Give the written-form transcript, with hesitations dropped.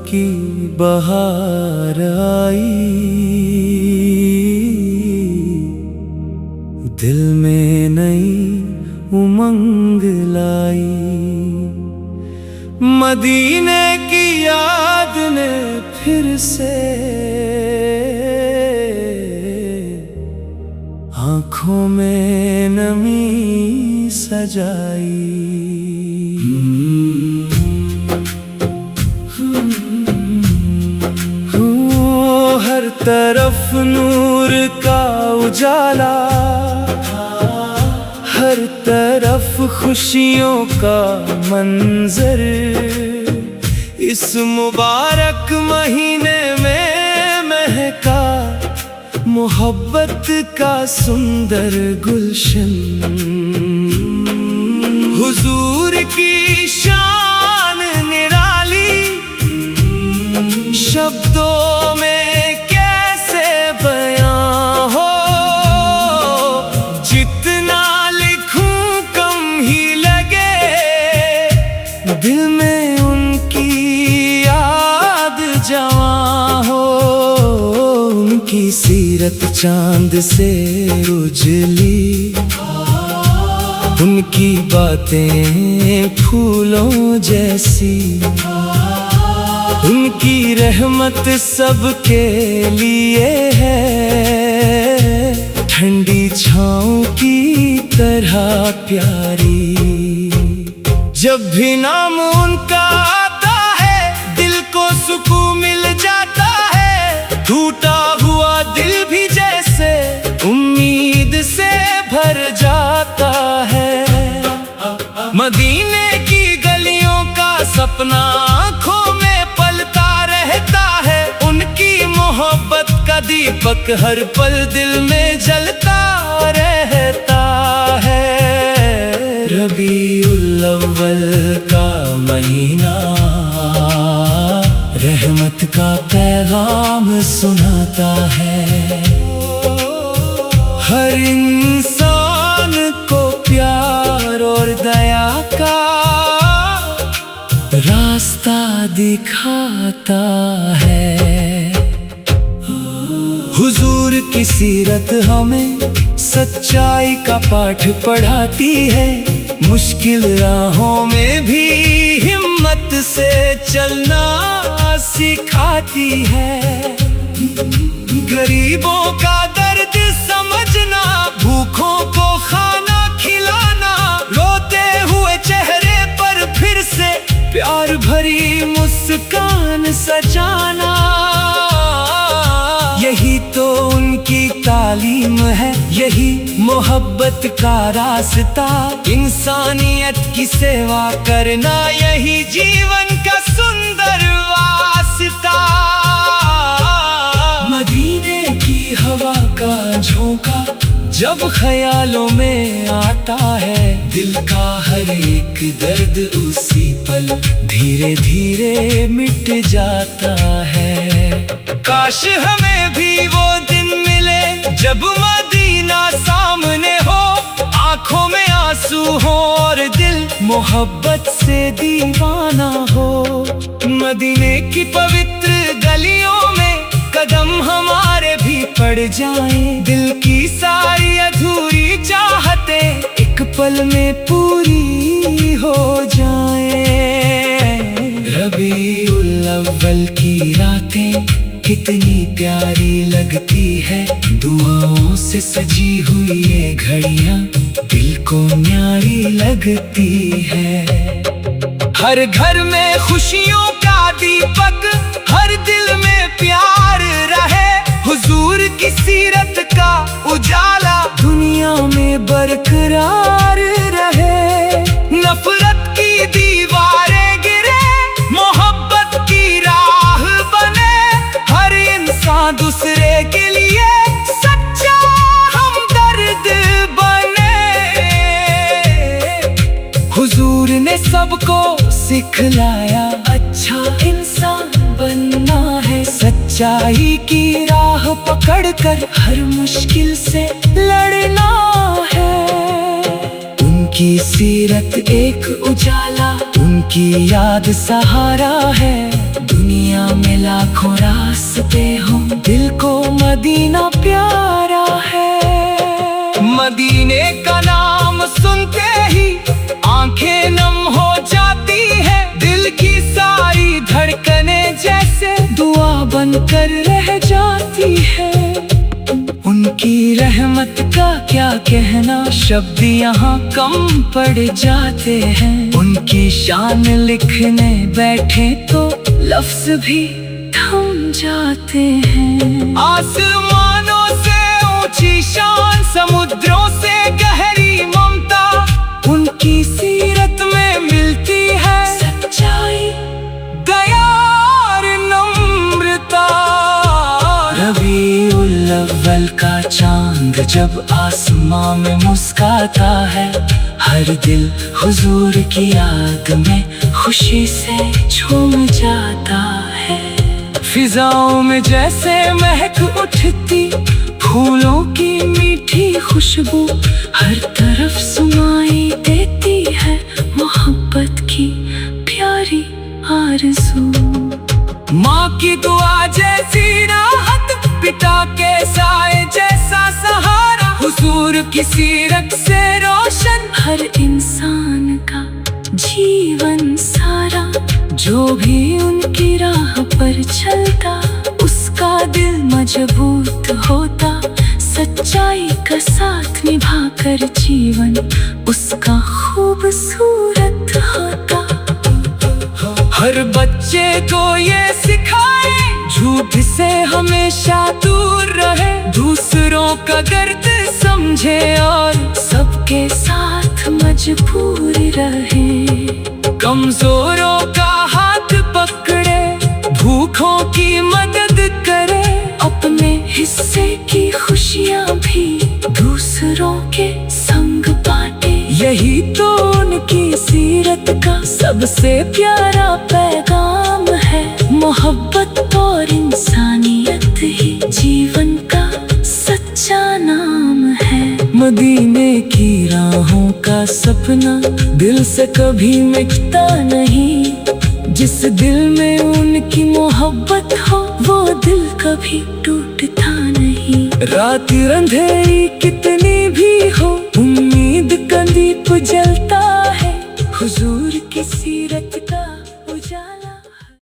की बहार आई, दिल में नई उमंग लाई। मदीने की याद ने फिर से आँखों में नमी सजाई। हर तरफ नूर का उजाला, हर तरफ खुशियों का मंजर। इस मुबारक महीने में महका मोहब्बत का सुंदर गुलशन। हुजूर की शान निराली, शब्दों में कैसे बयां हो। जितना लिखूं कम ही लगे, दिल में उनकी याद जवां हो। उनकी सीरत चांद से उजली, उनकी बातें फूलों जैसी। उनकी रहमत सबके लिए है, ठंडी छाँव की तरह प्यारी। जब भी नाम उनका आता है, दिल को सुकून मिल जाता है। टूटा हुआ दिल भी जैसे उम्मीद से भर जाता है। मदीने की गलियों का सपना आँखों में पलता रहता है। उनकी मोहब्बत का दीपक हर पल दिल में जलता रहता है। रबीउल अव्वल का महीना रहमत का पैगाम सुनाता है। हर इंसान को प्यार और दया का रास्ता दिखाता है। हुजूर की सीरत हमें सच्चाई का पाठ पढ़ाती है। मुश्किल राहों में भी हिम्मत से चलना सिखाती है। गरीबों का दर्द समझना, भूखों को खाना खिलाना, रोते हुए चेहरे पर फिर से प्यार भरी मुस्कान सजाना। यही तो उनकी तालीम है, यही मोहब्बत का रास्ता। इंसानियत की सेवा करना, यही जीवन का सुंदर वास्ता। मदीने की हवा का झोंका जब ख्यालों में आता है, दिल का हर एक दर्द उसी पल धीरे धीरे मिट जाता है। काश हमें भी वो दिन मिले जब मदीना सामने हो, आंखों में आंसू हो और दिल मोहब्बत से दीवाना हो। मदीने की पवित्र गलियों में कदम हमारे भी पड़ जाएं, दिल की सारी अधूरी चाहतें एक पल में पूरी हो जाएं। रबीउल अव्वल की रातें कितनी प्यारी लगती है, दुआओं से सजी हुई ये घड़ियां दिल को न्यारी लगती है। हर घर में खुशियों का दीपक, हर दिल में प्यार रहे। हुजूर की सीरत का उजाला दुनिया में बरकरार रहे। नफरत की दीवारें गिरे, मोहब्बत की राह बने। हर इंसान दूसरे के लिए सच्चा हमदर्द बने। हुजूर ने सबको सिखलाया अच्छा इंसान बनना है। सच्चाई की राह पकड़कर हर मुश्किल से लड़ना है। उनकी सीरत एक उजाला, उनकी याद सहारा है। दुनिया में लाखों रास्ते हो, दिल को मदीना प्यारा है। मदीने का नाम सुनते ही आंखें नम हो जाती है, दिल की सारी धड़कनें जैसे दुआ बनकर रह जाती है। उनकी रहमत का क्या कहना, शब्द यहाँ कम पड़ जाते हैं। उनकी शान लिखने बैठे तो लफ्ज भी थम जाते हैं। आसमानों से ऊंची शान, समुद्रों से गहरी ममता, उनकी सीरत में मिलती है सच्चाई, दया और नम्रता। रबीउल अव्वल का चांद जब आसमां में मुस्काता है, हर दिल हुजूर की याद में खुशी से झूम जाता है। फिजाओं में जैसे महक उठती फूलों की मीठी खुशबू, हर तरफ सुनाई देती है मोहब्बत की प्यारी आरज़ू। माँ की दुआ जैसी राहत, पिता के साए जैसा सहारा, हुजूर की सीरत से रोशन हर इंसान का जीवन सारा। जो भी उनकी राह पर चलता, उसका दिल मजबूत होता, सच्चाई का साथ निभाकर जीवन उसका खूबसूरत होता। हर बच्चे को ये सिखाए, झूठ से हमेशा दूर रहे, दूसरों का दर्द समझे और सबके साथ मजबूर रहे। कमजोरों का हाथ पकड़े, भूखों की मदद करे, अपने हिस्से की खुशियाँ भी दूसरों के संग बांटे। यही तो उनकी सीरत का सबसे प्यारा पैगाम है। मोहब्बत और इंसानियत ही जीवन का सच्चा नाम है। मदीने की राहों का सपना दिल से कभी मिटता नहीं। जिस दिल में उनकी मोहब्बत हो, वो दिल कभी टूटता नहीं। रात अंधेरी कितनी भी हो, उम्मीद का दीप जलता है। हुजूर की सीरत